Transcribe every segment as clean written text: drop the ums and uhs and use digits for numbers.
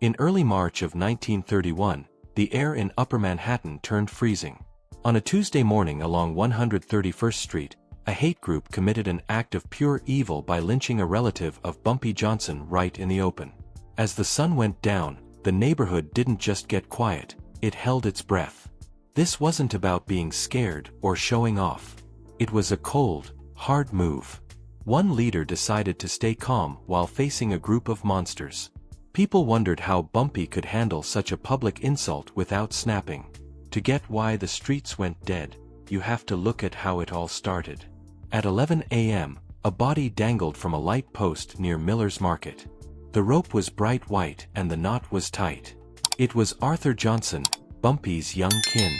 In early March of 1931, the air in Upper Manhattan turned freezing. On a Tuesday morning along 131st Street, a hate group committed an act of pure evil by lynching a relative of Bumpy Johnson right in the open. As the sun went down, the neighborhood didn't just get quiet, it held its breath. This wasn't about being scared or showing off. It was a cold, hard move. One leader decided to stay calm while facing a group of monsters. People wondered how Bumpy could handle such a public insult without snapping. To get why the streets went dead, you have to look at how it all started. At 11 a.m., a body dangled from a light post near Miller's Market. The rope was bright white and the knot was tight. It was Arthur Johnson, Bumpy's young kin.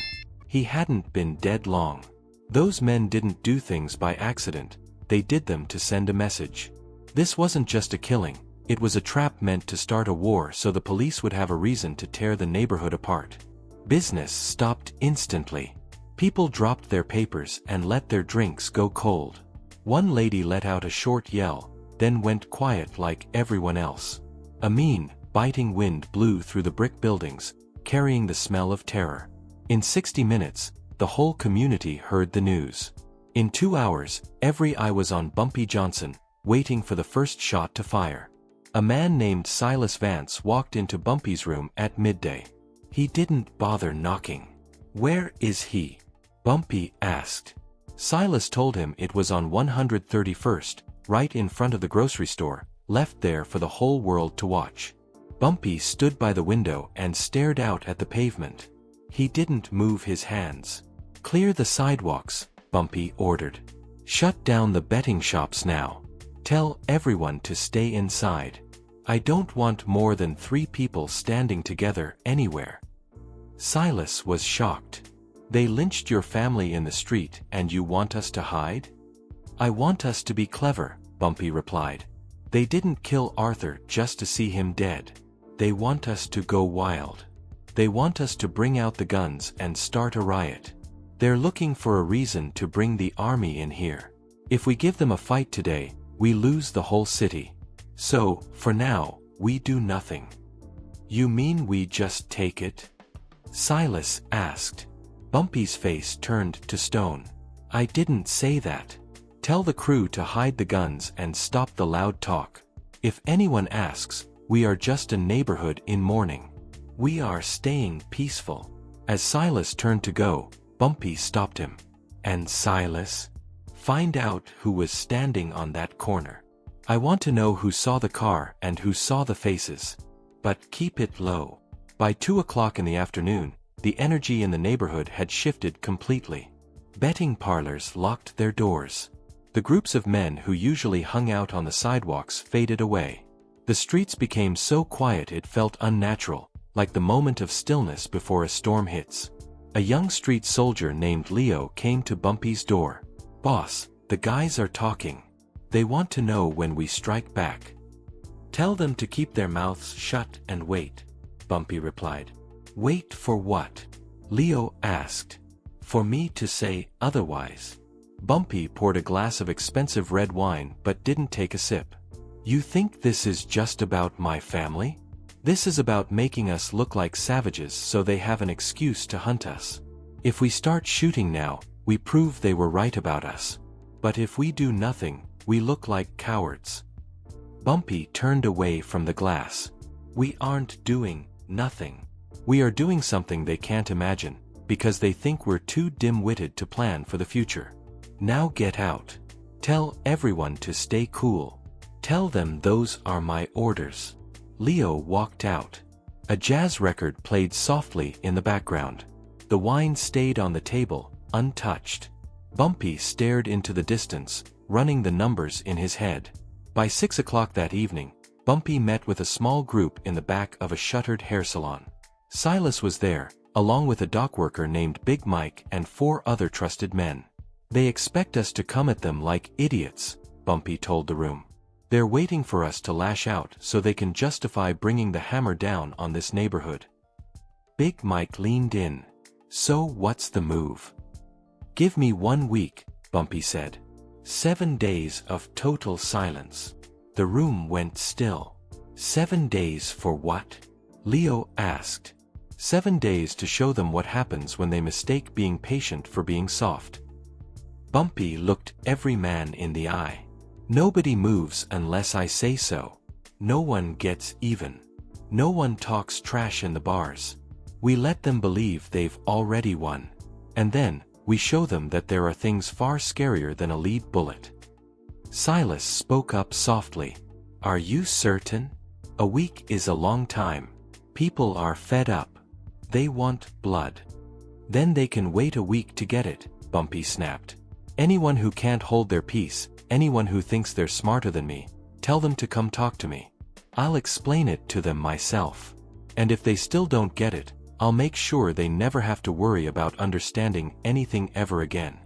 He hadn't been dead long. Those men didn't do things by accident, they did them to send a message. This wasn't just a killing, it was a trap meant to start a war so the police would have a reason to tear the neighborhood apart. Business stopped instantly. People dropped their papers and let their drinks go cold. One lady let out a short yell, then went quiet like everyone else. A mean, biting wind blew through the brick buildings, carrying the smell of terror. In 60 minutes, the whole community heard the news. In 2 hours, every eye was on Bumpy Johnson, waiting for the first shot to fire. A man named Silas Vance walked into Bumpy's room at midday. He didn't bother knocking. "Where is he?" Bumpy asked. Silas told him it was on 131st, right in front of the grocery store, left there for the whole world to watch. Bumpy stood by the window and stared out at the pavement. He didn't move his hands. "Clear the sidewalks," Bumpy ordered. "Shut down the betting shops now. Tell everyone to stay inside. I don't want more than 3 people standing together anywhere." Silas was shocked. "They lynched your family in the street and you want us to hide?" "I want us to be clever," Bumpy replied. "They didn't kill Arthur just to see him dead. They want us to go wild. They want us to bring out the guns and start a riot. They're looking for a reason to bring the army in here. If we give them a fight today, we lose the whole city. So, for now, we do nothing." "You mean we just take it?" Silas asked. Bumpy's face turned to stone. "I didn't say that. Tell the crew to hide the guns and stop the loud talk. If anyone asks, we are just a neighborhood in mourning. We are staying peaceful." As Silas turned to go, Bumpy stopped him. "And Silas? Find out who was standing on that corner. I want to know who saw the car and who saw the faces. But keep it low." By 2 o'clock in the afternoon, the energy in the neighborhood had shifted completely. Betting parlors locked their doors. The groups of men who usually hung out on the sidewalks faded away. The streets became so quiet it felt unnatural, like the moment of stillness before a storm hits. A young street soldier named Leo came to Bumpy's door. "Boss, the guys are talking. They want to know when we strike back." "Tell them to keep their mouths shut and wait," Bumpy replied. "Wait for what?" Leo asked. "For me to say otherwise." Bumpy poured a glass of expensive red wine but didn't take a sip. "You think this is just about my family? This is about making us look like savages so they have an excuse to hunt us. If we start shooting now, we prove they were right about us. But if we do nothing, we look like cowards." Bumpy turned away from the glass. "We aren't doing nothing. We are doing something they can't imagine, because they think we're too dim-witted to plan for the future. Now get out. Tell everyone to stay cool. Tell them those are my orders." Leo walked out. A jazz record played softly in the background. The wine stayed on the table, untouched. Bumpy stared into the distance, running the numbers in his head. By 6 o'clock that evening, Bumpy met with a small group in the back of a shuttered hair salon. Silas was there, along with a dockworker named Big Mike and 4 other trusted men. "They expect us to come at them like idiots," Bumpy told the room. "They're waiting for us to lash out so they can justify bringing the hammer down on this neighborhood." Big Mike leaned in. "So what's the move?" "Give me 1 week," Bumpy said. 7 days of total silence. The room went still. 7 days for what? Leo asked. 7 days to show them what happens when they mistake being patient for being soft. Bumpy looked every man in the eye. Nobody moves unless I say so. No one gets even. No one talks trash in the bars. We let them believe they've already won. And then, we show them that there are things far scarier than a lead bullet. Silas spoke up softly. Are you certain? A week is a long time. People are fed up. They want blood. Then they can wait a week to get it, Bumpy snapped. Anyone who can't hold their peace, anyone who thinks they're smarter than me, tell them to come talk to me. I'll explain it to them myself. And if they still don't get it, I'll make sure they never have to worry about understanding anything ever again.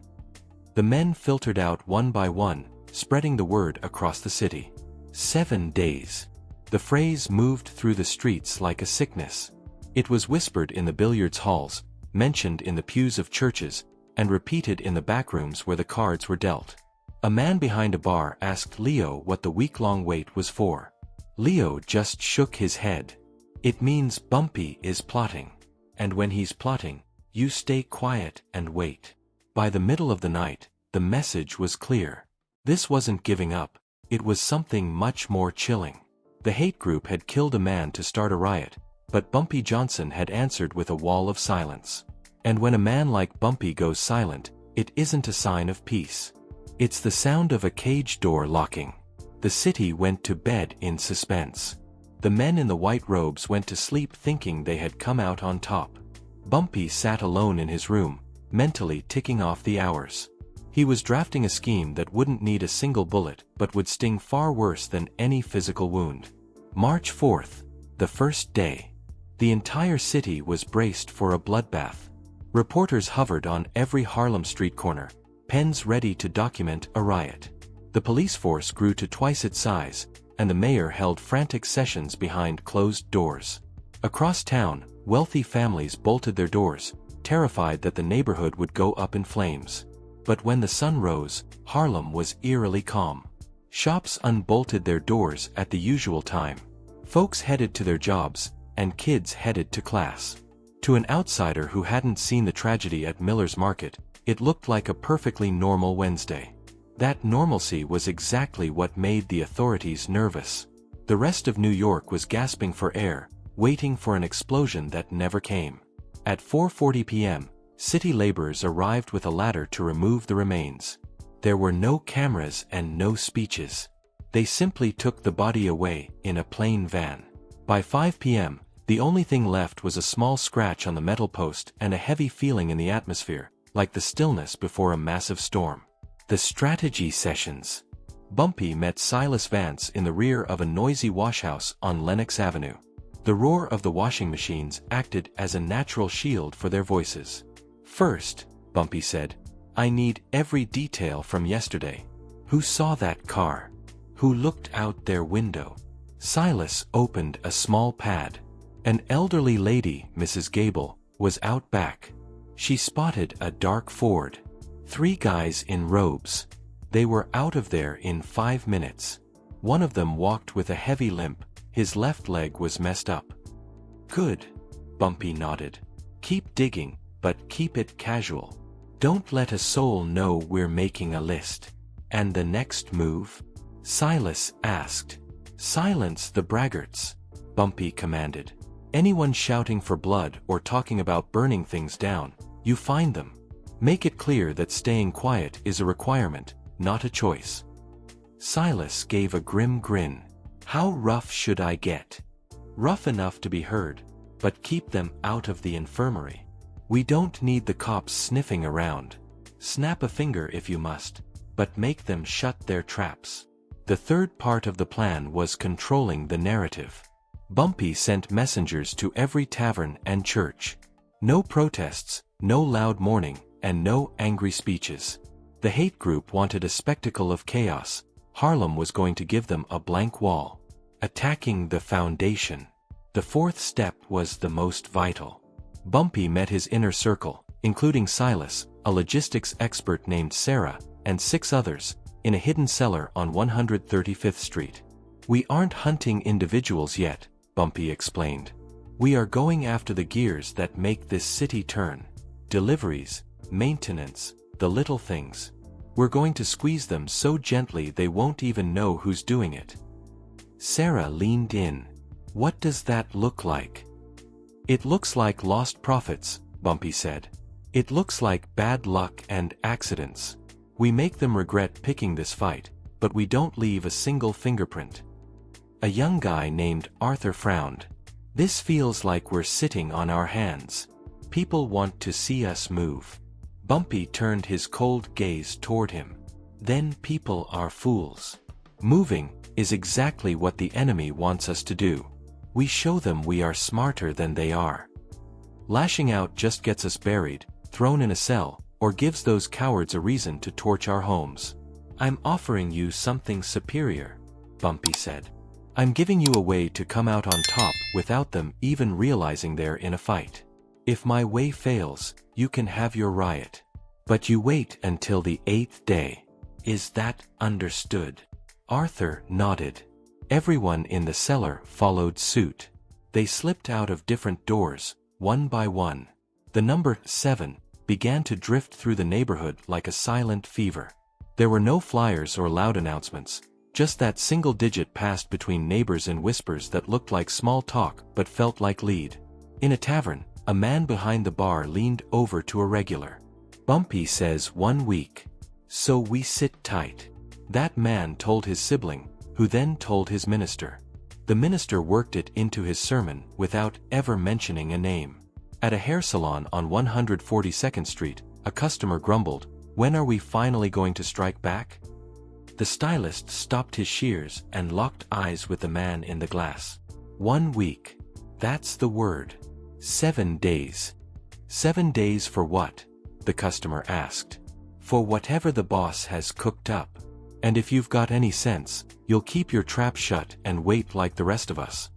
The men filtered out one by one, spreading the word across the city. 7 days. The phrase moved through the streets like a sickness. It was whispered in the billiards halls, mentioned in the pews of churches, and repeated in the backrooms where the cards were dealt. A man behind a bar asked Leo what the week-long wait was for. Leo just shook his head. It means Bumpy is plotting. And when he's plotting, you stay quiet and wait. By the middle of the night, the message was clear. This wasn't giving up, it was something much more chilling. The hate group had killed a man to start a riot, but Bumpy Johnson had answered with a wall of silence. And when a man like Bumpy goes silent, it isn't a sign of peace. It's the sound of a cage door locking. The city went to bed in suspense. The men in the white robes went to sleep thinking they had come out on top. Bumpy sat alone in his room, mentally ticking off the hours. He was drafting a scheme that wouldn't need a single bullet but would sting far worse than any physical wound. March 4th, the first day. The entire city was braced for a bloodbath. Reporters hovered on every Harlem street corner, pens ready to document a riot. The police force grew to twice its size, and the mayor held frantic sessions behind closed doors. Across town, wealthy families bolted their doors, terrified that the neighborhood would go up in flames. But when the sun rose, Harlem was eerily calm. Shops unbolted their doors at the usual time. Folks headed to their jobs, and kids headed to class. To an outsider who hadn't seen the tragedy at Miller's Market, it looked like a perfectly normal Wednesday. That normalcy was exactly what made the authorities nervous. The rest of New York was gasping for air, waiting for an explosion that never came. At 4:40 p.m., city laborers arrived with a ladder to remove the remains. There were no cameras and no speeches. They simply took the body away in a plain van. By 5 p.m., the only thing left was a small scratch on the metal post and a heavy feeling in the atmosphere, like the stillness before a massive storm. The strategy sessions. Bumpy met Silas Vance in the rear of a noisy washhouse on Lenox Avenue. The roar of the washing machines acted as a natural shield for their voices. First, Bumpy said, I need every detail from yesterday. Who saw that car? Who looked out their window? Silas opened a small pad. An elderly lady, Mrs. Gable, was out back. She spotted a dark Ford. 3 guys in robes. They were out of there in 5 minutes. One of them walked with a heavy limp, his left leg was messed up. Good, Bumpy nodded. Keep digging, but keep it casual. Don't let a soul know we're making a list. And the next move? Silas asked. Silence the braggarts, Bumpy commanded. Anyone shouting for blood or talking about burning things down, you find them. Make it clear that staying quiet is a requirement, not a choice. Silas gave a grim grin. How rough should I get? Rough enough to be heard, but keep them out of the infirmary. We don't need the cops sniffing around. Snap a finger if you must, but make them shut their traps. The third part of the plan was controlling the narrative. Bumpy sent messengers to every tavern and church. No protests, no loud mourning, and no angry speeches. The hate group wanted a spectacle of chaos. Harlem was going to give them a blank wall. Attacking the foundation. The fourth step was the most vital. Bumpy met his inner circle, including Silas, a logistics expert named Sarah, and 6 others, in a hidden cellar on 135th Street. We aren't hunting individuals yet, Bumpy explained. We are going after the gears that make this city turn. Deliveries, maintenance, the little things. We're going to squeeze them so gently they won't even know who's doing it." Sarah leaned in. "What does that look like?" "It looks like lost profits," Bumpy said. "It looks like bad luck and accidents. We make them regret picking this fight, but we don't leave a single fingerprint." A young guy named Arthur frowned. "This feels like we're sitting on our hands. People want to see us move." Bumpy turned his cold gaze toward him. "Then people are fools. Moving is exactly what the enemy wants us to do. We show them we are smarter than they are. Lashing out just gets us buried, thrown in a cell, or gives those cowards a reason to torch our homes. I'm offering you something superior," Bumpy said. "I'm giving you a way to come out on top without them even realizing they're in a fight. If my way fails, you can have your riot. But you wait until the 8th day. Is that understood?" Arthur nodded. Everyone in the cellar followed suit. They slipped out of different doors, one by one. The number 7 began to drift through the neighborhood like a silent fever. There were no flyers or loud announcements, just that single digit passed between neighbors in whispers that looked like small talk but felt like lead. In a tavern, a man behind the bar leaned over to a regular. "Bumpy says 1 week. So we sit tight." That man told his sibling, who then told his minister. The minister worked it into his sermon without ever mentioning a name. At a hair salon on 142nd Street, a customer grumbled, "When are we finally going to strike back?" The stylist stopped his shears and locked eyes with the man in the glass. 1 week. That's the word. 7 days. 7 days for what? The customer asked. For whatever the boss has cooked up. And if you've got any sense, you'll keep your trap shut and wait like the rest of us.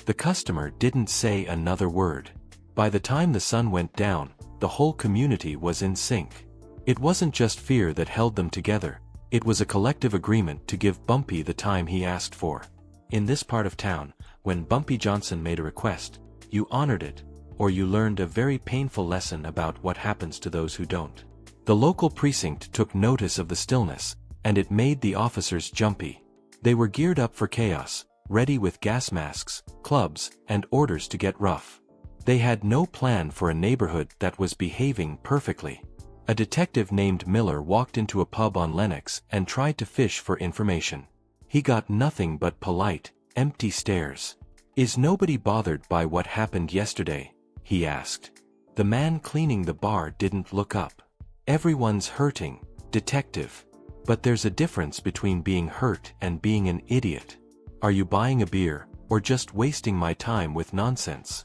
The customer didn't say another word. By the time the sun went down, the whole community was in sync. It wasn't just fear that held them together, it was a collective agreement to give Bumpy the time he asked for. In this part of town, when Bumpy Johnson made a request, you honored it, or you learned a very painful lesson about what happens to those who don't. The local precinct took notice of the stillness, and it made the officers jumpy. They were geared up for chaos, ready with gas masks, clubs, and orders to get rough. They had no plan for a neighborhood that was behaving perfectly. A detective named Miller walked into a pub on Lenox and tried to fish for information. He got nothing but polite, empty stares. "Is nobody bothered by what happened yesterday?" he asked. The man cleaning the bar didn't look up. "Everyone's hurting, detective. But there's a difference between being hurt and being an idiot. Are you buying a beer, or just wasting my time with nonsense?"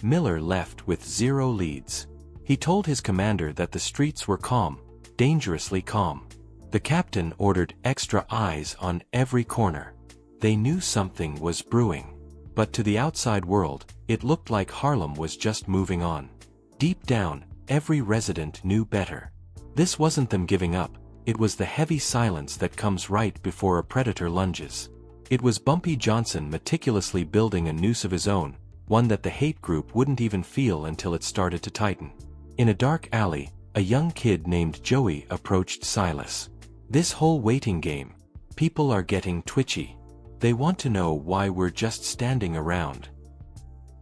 Miller left with 0 leads. He told his commander that the streets were calm, dangerously calm. The captain ordered extra eyes on every corner. They knew something was brewing. But to the outside world, it looked like Harlem was just moving on. Deep down, every resident knew better. This wasn't them giving up. It was the heavy silence that comes right before a predator lunges. It was Bumpy Johnson meticulously building a noose of his own, one that the hate group wouldn't even feel until it started to tighten. In a dark alley, a young kid named Joey approached Silas. "This whole waiting game, people are getting twitchy. They want to know why we're just standing around."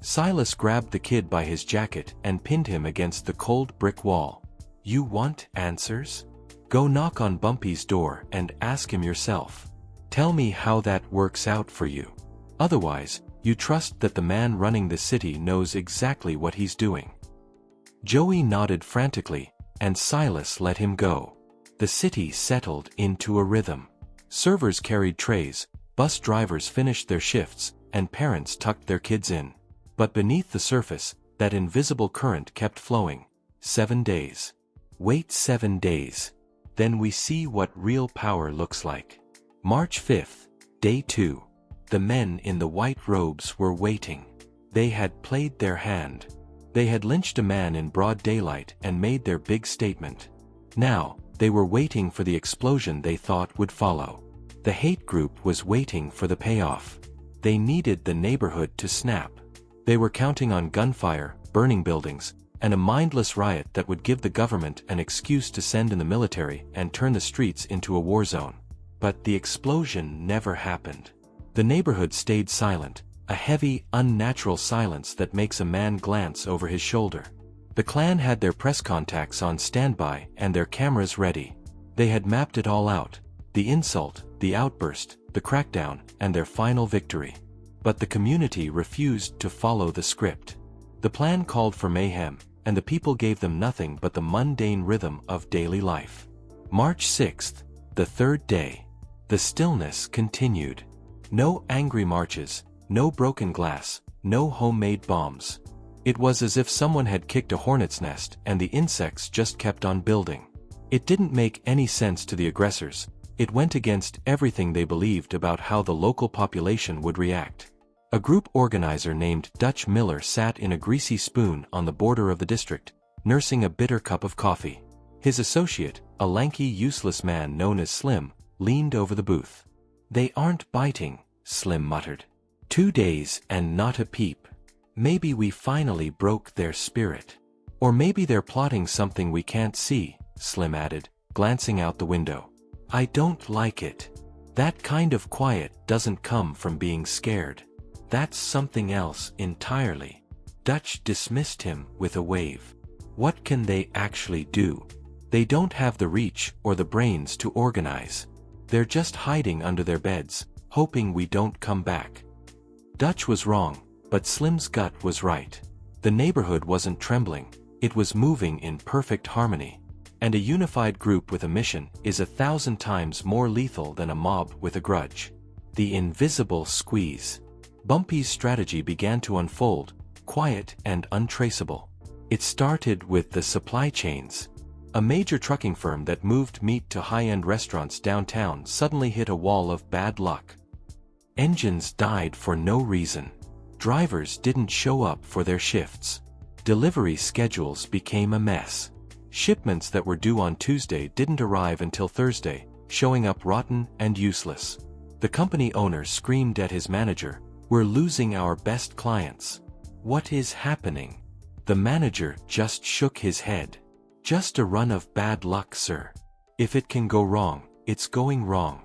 Silas grabbed the kid by his jacket and pinned him against the cold brick wall. "You want answers? Go knock on Bumpy's door and ask him yourself. Tell me how that works out for you. Otherwise, you trust that the man running the city knows exactly what he's doing." Joey nodded frantically, and Silas let him go. The city settled into a rhythm. Servers carried trays, bus drivers finished their shifts, and parents tucked their kids in. But beneath the surface, that invisible current kept flowing. 7 days. Wait 7 days. Then we see what real power looks like. March 5th, Day 2. The men in the white robes were waiting. They had played their hand. They had lynched a man in broad daylight and made their big statement. Now, they were waiting for the explosion they thought would follow. The hate group was waiting for the payoff. They needed the neighborhood to snap. They were counting on gunfire, burning buildings, and a mindless riot that would give the government an excuse to send in the military and turn the streets into a war zone. But the explosion never happened. The neighborhood stayed silent, a heavy, unnatural silence that makes a man glance over his shoulder. The Klan had their press contacts on standby and their cameras ready. They had mapped it all out: the insult, the outburst, the crackdown, and their final victory. But the community refused to follow the script. The plan called for mayhem, and the people gave them nothing but the mundane rhythm of daily life. March 6th, the third day. The stillness continued. No angry marches, no broken glass, no homemade bombs. It was as if someone had kicked a hornet's nest and the insects just kept on building. It didn't make any sense to the aggressors. It went against everything they believed about how the local population would react. A group organizer named Dutch Miller sat in a greasy spoon on the border of the district, nursing a bitter cup of coffee. His associate, a lanky, useless man known as Slim, leaned over the booth. "They aren't biting," Slim muttered. "2 days and not a peep. Maybe we finally broke their spirit. Or maybe they're plotting something we can't see," Slim added, glancing out the window. "I don't like it. That kind of quiet doesn't come from being scared. That's something else entirely." Dutch dismissed him with a wave. "What can they actually do? They don't have the reach or the brains to organize. They're just hiding under their beds, hoping we don't come back." Dutch was wrong, but Slim's gut was right. The neighborhood wasn't trembling, it was moving in perfect harmony. And a unified group with a mission is 1,000 times more lethal than a mob with a grudge. The invisible squeeze. Bumpy's strategy began to unfold, quiet and untraceable. It started with the supply chains. A major trucking firm that moved meat to high-end restaurants downtown suddenly hit a wall of bad luck. Engines died for no reason. Drivers didn't show up for their shifts. Delivery schedules became a mess. Shipments that were due on Tuesday didn't arrive until Thursday, showing up rotten and useless. The company owner screamed at his manager, "We're losing our best clients." "What is happening?" The manager just shook his head. "Just a run of bad luck, sir. If it can go wrong, it's going wrong."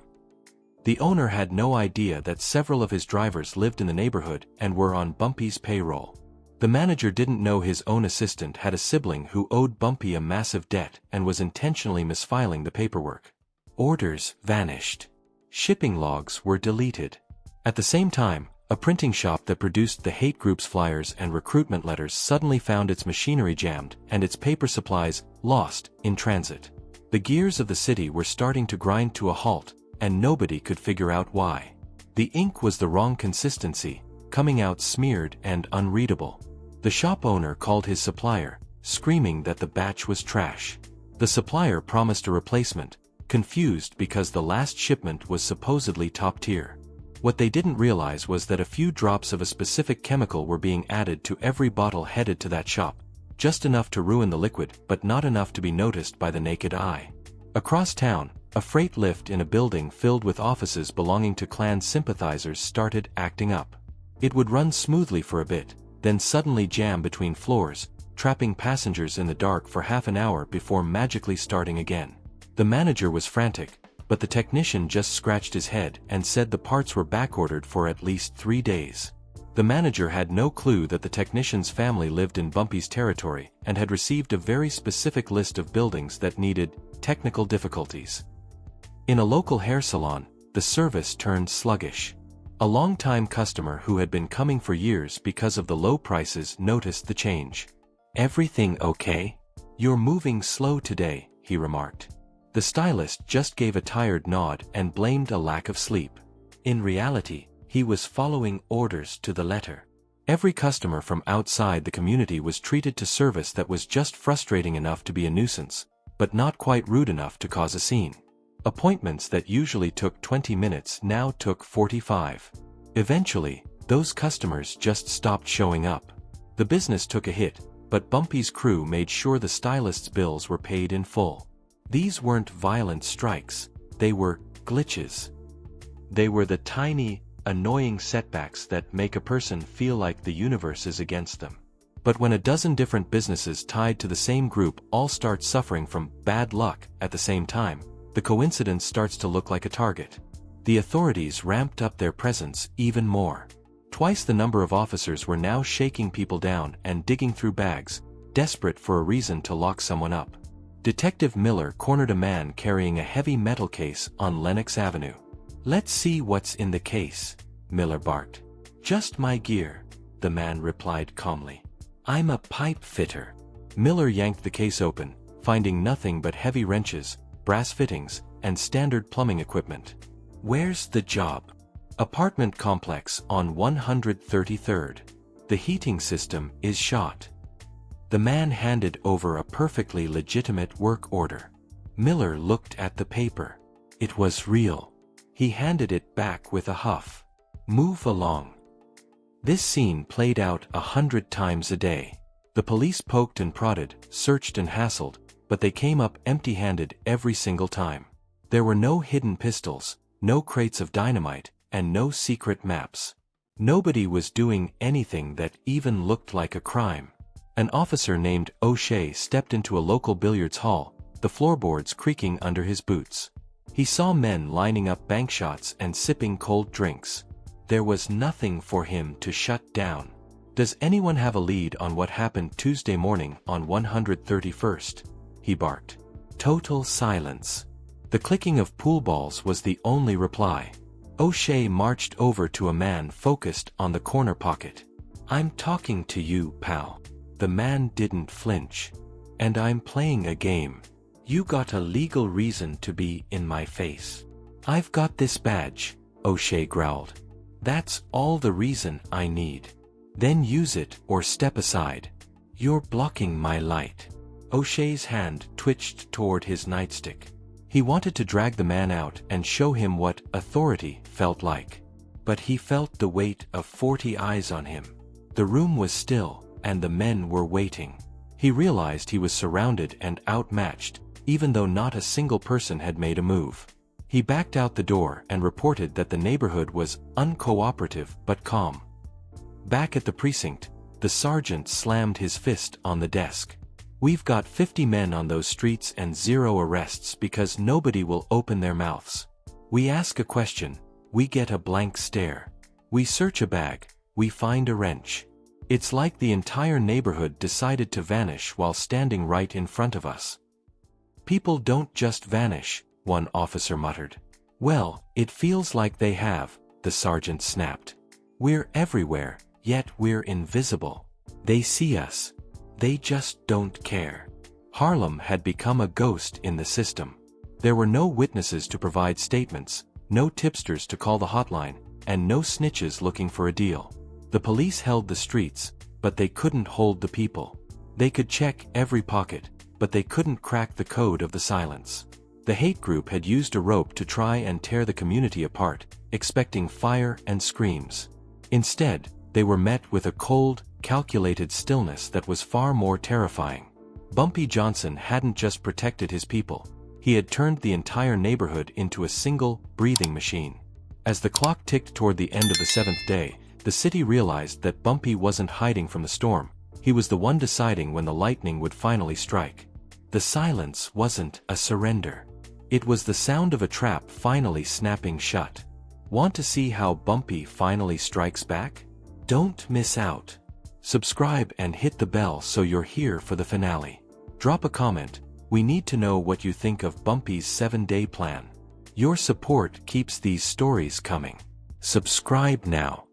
The owner had no idea that several of his drivers lived in the neighborhood and were on Bumpy's payroll. The manager didn't know his own assistant had a sibling who owed Bumpy a massive debt and was intentionally misfiling the paperwork. Orders vanished. Shipping logs were deleted. At the same time, a printing shop that produced the hate group's flyers and recruitment letters suddenly found its machinery jammed and its paper supplies lost in transit. The gears of the city were starting to grind to a halt, and nobody could figure out why. The ink was the wrong consistency, coming out smeared and unreadable. The shop owner called his supplier, screaming that the batch was trash. The supplier promised a replacement, confused because the last shipment was supposedly top tier. What they didn't realize was that a few drops of a specific chemical were being added to every bottle headed to that shop, just enough to ruin the liquid but not enough to be noticed by the naked eye. Across town, a freight lift in a building filled with offices belonging to Klan sympathizers started acting up. It would run smoothly for a bit, then suddenly jam between floors, trapping passengers in the dark for half an hour before magically starting again. The manager was frantic, but the technician just scratched his head and said the parts were backordered for at least 3 days. The manager had no clue that the technician's family lived in Bumpy's territory and had received a very specific list of buildings that needed technical difficulties. In a local hair salon, the service turned sluggish. A long-time customer who had been coming for years because of the low prices noticed the change. "Everything okay? You're moving slow today," he remarked. The stylist just gave a tired nod and blamed a lack of sleep. In reality, he was following orders to the letter. Every customer from outside the community was treated to service that was just frustrating enough to be a nuisance, but not quite rude enough to cause a scene. Appointments that usually took 20 minutes now took 45. Eventually, those customers just stopped showing up. The business took a hit, but Bumpy's crew made sure the stylist's bills were paid in full. These weren't violent strikes, they were glitches. They were the tiny, annoying setbacks that make a person feel like the universe is against them. But when a dozen different businesses tied to the same group all start suffering from bad luck at the same time, the coincidence starts to look like a target. The authorities ramped up their presence even more. Twice the number of officers were now shaking people down and digging through bags, desperate for a reason to lock someone up. Detective Miller cornered a man carrying a heavy metal case on Lenox Avenue. "Let's see what's in the case," Miller barked. "Just my gear," the man replied calmly. "I'm a pipe fitter." Miller yanked the case open, finding nothing but heavy wrenches, brass fittings, and standard plumbing equipment. "Where's the job?" "Apartment complex on 133rd. The heating system is shot." The man handed over a perfectly legitimate work order. Miller looked at the paper. It was real. He handed it back with a huff. "Move along." This scene played out 100 times a day. The police poked and prodded, searched and hassled, but they came up empty-handed every single time. There were no hidden pistols, no crates of dynamite, and no secret maps. Nobody was doing anything that even looked like a crime. An officer named O'Shea stepped into a local billiards hall, the floorboards creaking under his boots. He saw men lining up bank shots and sipping cold drinks. There was nothing for him to shut down. "Does anyone have a lead on what happened Tuesday morning on 131st? He barked. Total silence. The clicking of pool balls was the only reply. O'Shea marched over to a man focused on the corner pocket. "I'm talking to you, pal." The man didn't flinch. "And I'm playing a game. You got a legal reason to be in my face." "I've got this badge," O'Shea growled. "That's all the reason I need. Then use it or step aside. You're blocking my light." O'Shea's hand twitched toward his nightstick. He wanted to drag the man out and show him what authority felt like. But he felt the weight of 40 eyes on him. The room was still, and the men were waiting. He realized he was surrounded and outmatched, even though not a single person had made a move. He backed out the door and reported that the neighborhood was uncooperative but calm. Back at the precinct, the sergeant slammed his fist on the desk. "We've got 50 men on those streets and 0 arrests because nobody will open their mouths. We ask a question, we get a blank stare. We search a bag, we find a wrench. It's like the entire neighborhood decided to vanish while standing right in front of us." "People don't just vanish," one officer muttered. "Well, it feels like they have," the sergeant snapped. "We're everywhere, yet we're invisible. They see us. They just don't care." Harlem had become a ghost in the system. There were no witnesses to provide statements, no tipsters to call the hotline, and no snitches looking for a deal. The police held the streets, but they couldn't hold the people. They could check every pocket, but they couldn't crack the code of the silence. The hate group had used a rope to try and tear the community apart, expecting fire and screams. Instead, they were met with a cold, calculated stillness that was far more terrifying. Bumpy Johnson hadn't just protected his people. He had turned the entire neighborhood into a single, breathing machine. As the clock ticked toward the end of the 7th day, the city realized that Bumpy wasn't hiding from the storm. He was the one deciding when the lightning would finally strike. The silence wasn't a surrender. It was the sound of a trap finally snapping shut. Want to see how Bumpy finally strikes back? Don't miss out. Subscribe and hit the bell so you're here for the finale. Drop a comment. We need to know what you think of Bumpy's 7-day plan. Your support keeps these stories coming. Subscribe now.